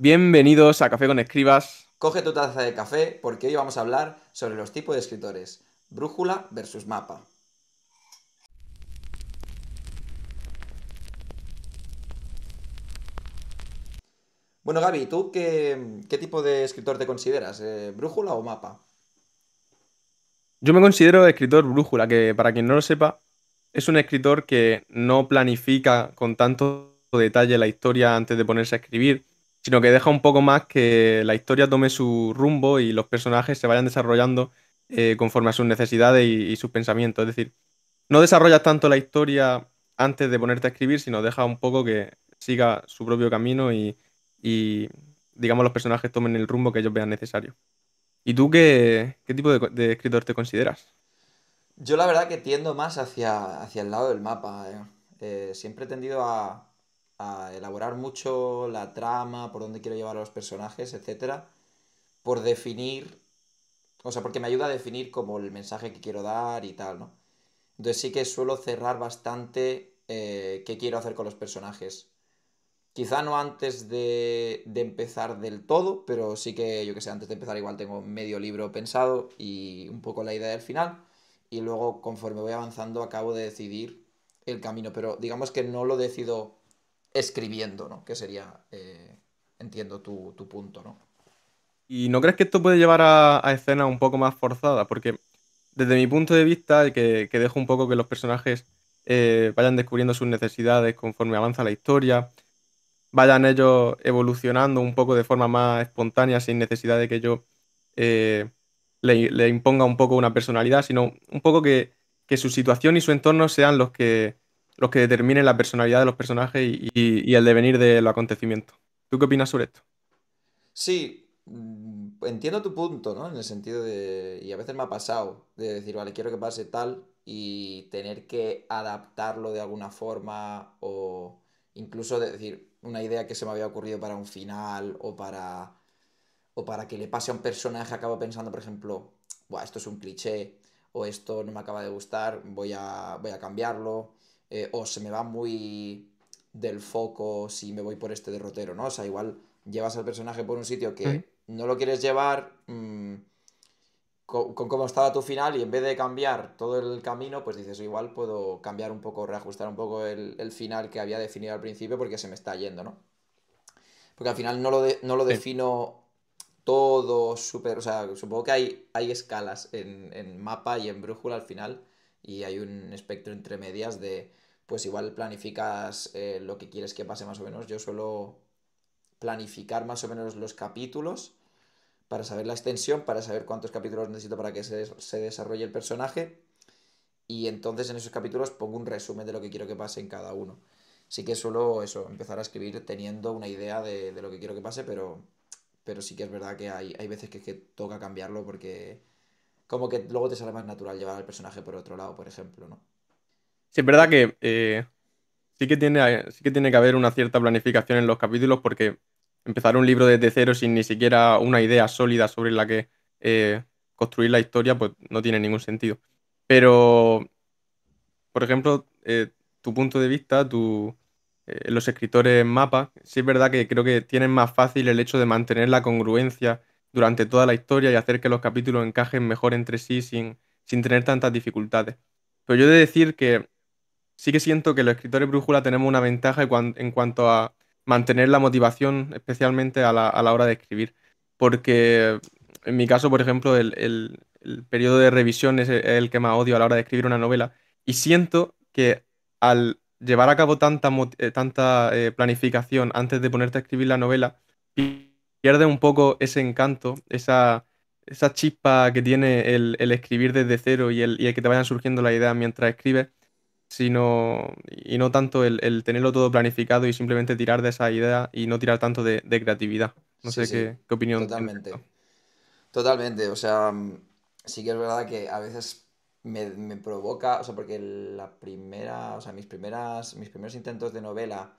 Bienvenidos a Café con Escribas. Coge tu taza de café porque hoy vamos a hablar sobre los tipos de escritores. Brújula versus mapa. Bueno, Gaby, ¿tú qué tipo de escritor te consideras? ¿Brújula o mapa? Yo me considero escritor brújula, que para quien no lo sepa, es un escritor que no planifica con tanto detalle la historia antes de ponerse a escribir, sino que deja un poco más que la historia tome su rumbo y los personajes se vayan desarrollando conforme a sus necesidades y sus pensamientos. Es decir, no desarrollas tanto la historia antes de ponerte a escribir, sino deja un poco que siga su propio camino y digamos, los personajes tomen el rumbo que ellos vean necesario. ¿Y tú qué tipo de escritor te consideras? Yo la verdad que tiendo más hacia el lado del mapa. Siempre he tendido a elaborar mucho la trama, por dónde quiero llevar a los personajes, etcétera, por definir, o sea, porque me ayuda a definir como el mensaje que quiero dar y tal, ¿no? Entonces sí que suelo cerrar bastante qué quiero hacer con los personajes. Quizá no antes de empezar del todo, pero sí que, yo que sé, antes de empezar igual tengo medio libro pensado y un poco la idea del final. Y luego, conforme voy avanzando, acabo de decidir el camino. Pero digamos que no lo decido escribiendo, ¿no? Que sería, entiendo tu punto, ¿no? ¿Y no crees que esto puede llevar a escenas un poco más forzadas? Porque desde mi punto de vista, que dejo un poco que los personajes vayan descubriendo sus necesidades conforme avanza la historia, vayan ellos evolucionando un poco de forma más espontánea, sin necesidad de que yo eh, le imponga un poco una personalidad, sino un poco que su situación y su entorno sean los que determinen la personalidad de los personajes y el devenir de los acontecimientos. ¿Tú qué opinas sobre esto? Sí, entiendo tu punto, ¿no? En el sentido de, y a veces me ha pasado, de decir, vale, quiero que pase tal y tener que adaptarlo de alguna forma o incluso de decir una idea que se me había ocurrido para un final o para que le pase a un personaje, acabo pensando, por ejemplo, Buah, esto es un cliché o esto no me acaba de gustar, voy a cambiarlo, o se me va muy del foco si me voy por este derrotero, ¿no? O sea, igual llevas al personaje por un sitio Ujú. que no lo quieres llevar con cómo estaba tu final y en vez de cambiar todo el camino, pues dices, igual puedo cambiar un poco, reajustar un poco el final que había definido al principio porque se me está yendo, ¿no? Porque al final no lo Sí. defino todo súper. O sea, supongo que hay escalas en mapa y en brújula al final. Y hay un espectro entre medias de. Pues igual planificas lo que quieres que pase más o menos. Yo suelo planificar más o menos los capítulos para saber la extensión, para saber cuántos capítulos necesito para que se desarrolle el personaje. Y entonces en esos capítulos pongo un resumen de lo que quiero que pase en cada uno. Sí que suelo eso, empezar a escribir teniendo una idea de lo que quiero que pase, pero sí que es verdad que hay veces que toca cambiarlo porque como que luego te sale más natural llevar al personaje por otro lado, por ejemplo, ¿no? Sí, es verdad que sí que tiene que haber una cierta planificación en los capítulos porque empezar un libro desde cero sin ni siquiera una idea sólida sobre la que eh, construir la historia, pues no tiene ningún sentido. Pero, por ejemplo, tu punto de vista, los escritores mapa, sí es verdad que creo que tienen más fácil el hecho de mantener la congruencia durante toda la historia y hacer que los capítulos encajen mejor entre sí sin tener tantas dificultades. Pero yo he de decir que sí que siento que los escritores brújula tenemos una ventaja en cuanto a mantener la motivación, especialmente a la hora de escribir. Porque en mi caso, por ejemplo, el periodo de revisión es el que más odio a la hora de escribir una novela. Y siento que al llevar a cabo tanta planificación antes de ponerte a escribir la novela, pierde un poco ese encanto, esa chispa que tiene el escribir desde cero y el que te vayan surgiendo las ideas mientras escribes y no tanto el tenerlo todo planificado y simplemente tirar de esa idea y no tirar tanto de creatividad. No Sí, sé sí, qué opinión tienes de esto. totalmente. Totalmente, o sea, sí que es verdad que a veces me provoca, o sea, porque la primera, o sea, mis primeros intentos de novela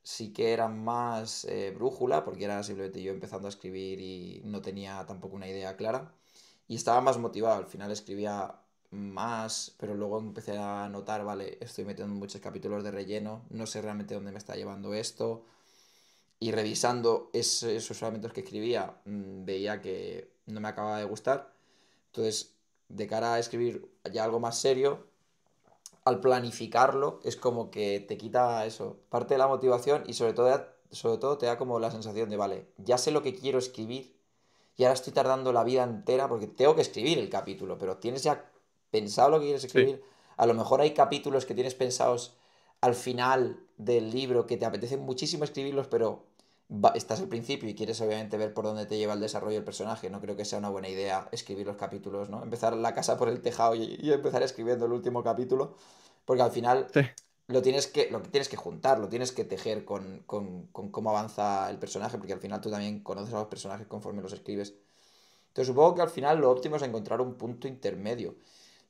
sí que eran más brújula, porque era simplemente yo empezando a escribir y no tenía tampoco una idea clara. Y estaba más motivado, al final escribía más, pero luego empecé a notar, vale, estoy metiendo muchos capítulos de relleno, no sé realmente dónde me está llevando esto. y revisando esos fragmentos que escribía, veía que no me acababa de gustar. Entonces, de cara a escribir ya algo más serio, al planificarlo, es como que te quita eso, parte de la motivación y sobre todo te da como la sensación de, vale, ya sé lo que quiero escribir y ahora estoy tardando la vida entera porque tengo que escribir el capítulo, pero tienes ya pensado lo que quieres Sí, escribir. A lo mejor hay capítulos que tienes pensados al final del libro que te apetece muchísimo escribirlos, pero estás al principio y quieres obviamente ver por dónde te lleva el desarrollo del personaje. No creo que sea una buena idea escribir los capítulos, ¿no? Empezar la casa por el tejado y empezar escribiendo el último capítulo, porque al final sí. lo que tienes que juntar, lo tienes que tejer con cómo avanza el personaje, porque al final tú también conoces a los personajes conforme los escribes. Entonces supongo que al final lo óptimo es encontrar un punto intermedio.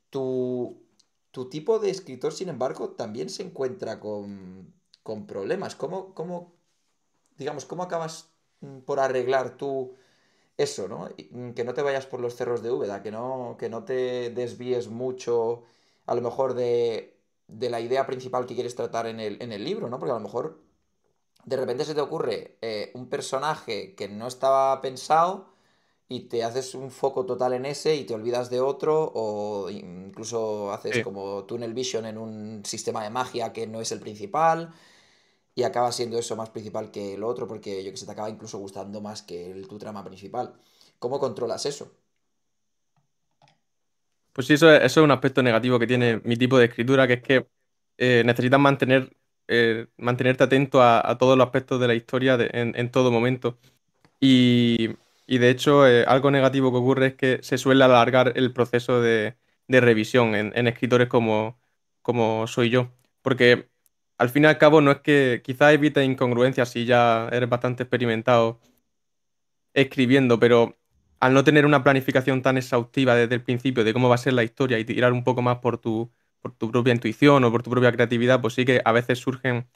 Tu, tu tipo de escritor, sin embargo, también se encuentra con problemas. Digamos, cómo acabas por arreglar tú eso, ¿no? Que no te vayas por los cerros de Úbeda, que no te desvíes mucho, a lo mejor, de la idea principal que quieres tratar en el libro, ¿no? Porque a lo mejor de repente se te ocurre un personaje que no estaba pensado y te haces un foco total en ese y te olvidas de otro, o incluso haces Sí. como Tunnel Vision en un sistema de magia que no es el principal y acaba siendo eso más principal que el otro porque yo que sé, te acaba incluso gustando más que tu trama principal. ¿Cómo controlas eso? Pues sí, eso es un aspecto negativo que tiene mi tipo de escritura, que es que necesitas mantenerte atento a todos los aspectos de la historia en todo momento. Y, y de hecho, algo negativo que ocurre es que se suele alargar el proceso de revisión en escritores como soy yo. Porque al fin y al cabo no es que quizás evites incongruencias si ya eres bastante experimentado escribiendo, pero al no tener una planificación tan exhaustiva desde el principio de cómo va a ser la historia y tirar un poco más por tu propia intuición o por tu propia creatividad, pues sí que a veces surgen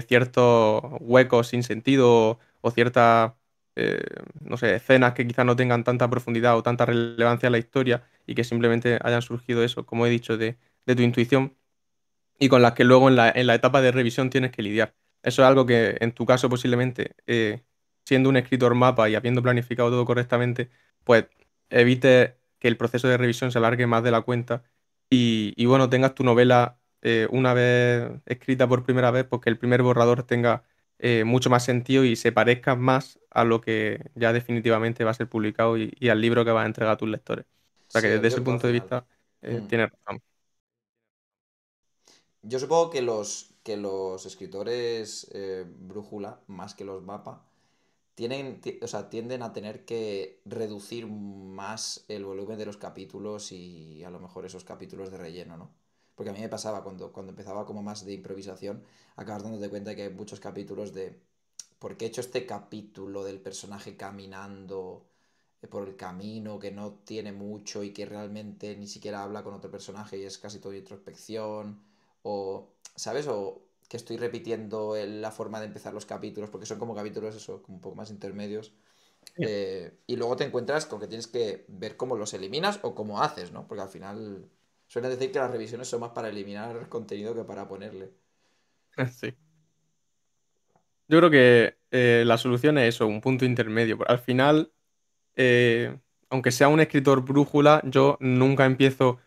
ciertos huecos sin sentido o ciertas, eh, no sé, escenas que quizás no tengan tanta profundidad o tanta relevancia en la historia y que simplemente hayan surgido eso, como he dicho, de tu intuición y con las que luego en la etapa de revisión tienes que lidiar. Eso es algo que en tu caso posiblemente, siendo un escritor mapa y habiendo planificado todo correctamente, pues evites que el proceso de revisión se alargue más de la cuenta y bueno, tengas tu novela una vez escrita por primera vez, pues que el primer borrador tenga mucho más sentido y se parezca más a lo que ya definitivamente va a ser publicado y al libro que vas a entregar a tus lectores. O sea que Sí, el desde ese resultado punto de final. vista Mm. tienes razón. Yo supongo que los escritores brújula, más que los mapa, o sea, tienden a tener que reducir más el volumen de los capítulos y a lo mejor esos capítulos de relleno, ¿no? Porque a mí me pasaba cuando empezaba como más de improvisación, acabas dándote cuenta que hay muchos capítulos de ¿por qué he hecho este capítulo del personaje caminando por el camino que no tiene mucho y que realmente ni siquiera habla con otro personaje y es casi todo introspección? O, ¿sabes? O que estoy repitiendo la forma de empezar los capítulos, porque son como capítulos, eso, como un poco más intermedios. Y luego te encuentras con que tienes que ver cómo los eliminas o cómo haces, ¿no? Porque al final suelen decir que las revisiones son más para eliminar contenido que para ponerle. Sí. Yo creo que la solución es eso, un punto intermedio. Al final, aunque sea un escritor brújula, yo nunca empiezo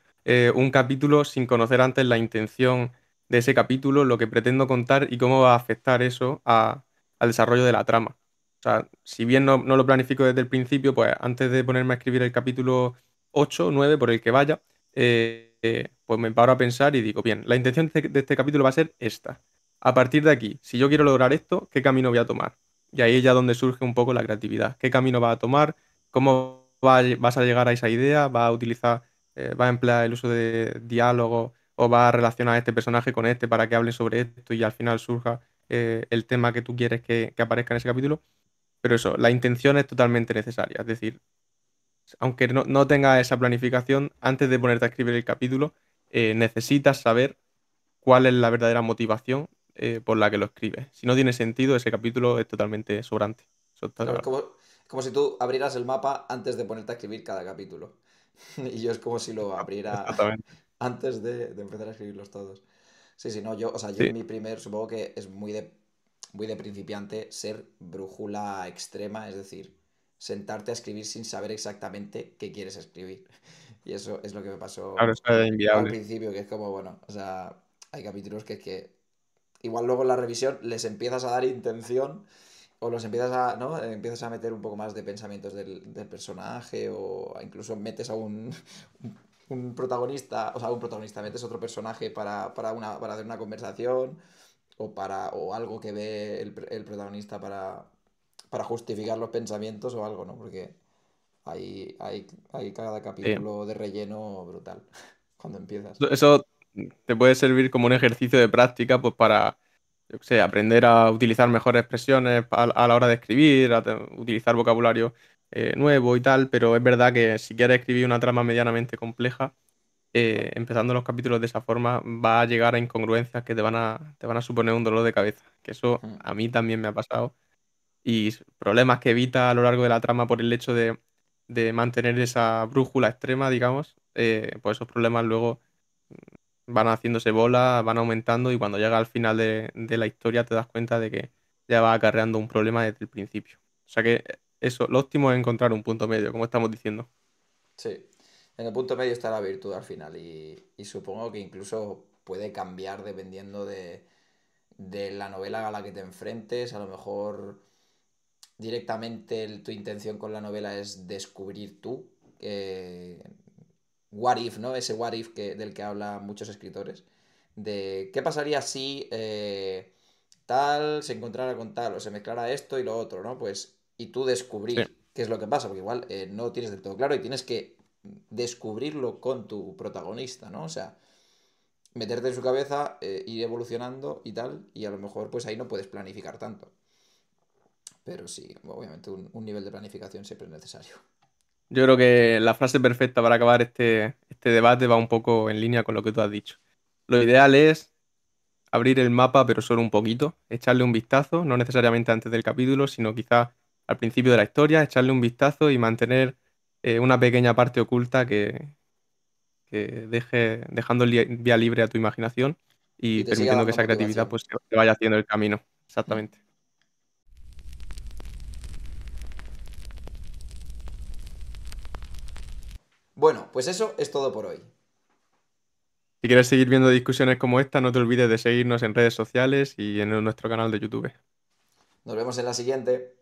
un capítulo sin conocer antes la intención de ese capítulo, lo que pretendo contar y cómo va a afectar eso al desarrollo de la trama. O sea, si bien no lo planifico desde el principio, pues antes de ponerme a escribir el capítulo 8 o 9, por el que vaya, pues me paro a pensar y digo, bien, la intención de este capítulo va a ser esta. A partir de aquí, si yo quiero lograr esto, ¿qué camino voy a tomar? Y ahí es ya donde surge un poco la creatividad. ¿Qué camino vas a tomar? ¿Cómo vas a llegar a esa idea? ¿Vas a utilizar, vas a emplear el uso de diálogo o vas a relacionar a este personaje con este para que hable sobre esto y al final surja el tema que tú quieres que aparezca en ese capítulo? Pero eso, la intención es totalmente necesaria. Es decir, aunque no tengas esa planificación, antes de ponerte a escribir el capítulo, necesitas saber cuál es la verdadera motivación por la que lo escribes. Si no tiene sentido, ese capítulo es totalmente sobrante. Eso está Claro, claro. como si tú abrieras el mapa antes de ponerte a escribir cada capítulo. Y yo es como si lo abriera Exactamente. antes de empezar a escribirlos todos. Sí, sí, no, yo, o sea, yo en Sí, mi primer, supongo que es muy de... muy de principiante, ser brújula extrema, es decir, sentarte a escribir sin saber exactamente qué quieres escribir. Y eso es lo que me Claro, pasó eso es al inviable. principio, que es como, bueno, o sea, hay capítulos que igual luego en la revisión les empiezas a dar intención o los empiezas a, ¿no? Empiezas a meter un poco más de pensamientos del personaje o incluso metes a un protagonista, o sea, un protagonista, metes otro personaje para hacer una conversación o algo que ve el protagonista para justificar los pensamientos o algo, ¿no? Porque hay cada Sí. capítulo de relleno brutal cuando empiezas. Eso te puede servir como un ejercicio de práctica, pues para, yo qué sé, aprender a utilizar mejores expresiones a la hora de escribir, utilizar vocabulario nuevo y tal, pero es verdad que si quieres escribir una trama medianamente compleja, empezando los capítulos de esa forma, va a llegar a incongruencias que te van a suponer un dolor de cabeza, que eso Mm. a mí también me ha pasado, y problemas que evita a lo largo de la trama por el hecho de mantener esa brújula extrema, digamos, pues esos problemas luego van haciéndose bola, van aumentando y cuando llega al final de la historia te das cuenta de que ya va acarreando un problema desde el principio. O sea que eso, lo óptimo es encontrar un punto medio, como estamos diciendo. Sí, en el punto medio está la virtud al final y supongo que incluso puede cambiar dependiendo de la novela a la que te enfrentes. A lo mejor directamente tu intención con la novela es descubrir tú. What if, ¿no? Ese what if del que hablan muchos escritores. De qué pasaría si tal se encontrara con tal o se mezclara esto y lo otro, ¿no? Pues, y tú Sí. descubrir qué es lo que pasa, porque igual no lo tienes del todo claro y tienes que descubrirlo con tu protagonista, ¿no? O sea, meterte en su cabeza, ir evolucionando y tal, y a lo mejor pues ahí no puedes planificar tanto. Pero sí, obviamente un nivel de planificación siempre es necesario. Yo creo que la frase perfecta para acabar este debate va un poco en línea con lo que tú has dicho. Lo ideal es abrir el mapa, pero solo un poquito, echarle un vistazo, no necesariamente antes del capítulo, sino quizá al principio de la historia, echarle un vistazo y mantener una pequeña parte oculta que dejando vía libre a tu imaginación Y y te siga permitiendo que dando esa creatividad motivación. pues te vaya haciendo el camino. Mm. Exactamente. Bueno, pues eso es todo por hoy. Si quieres seguir viendo discusiones como esta, no te olvides de seguirnos en redes sociales y en nuestro canal de YouTube. Nos vemos en la siguiente.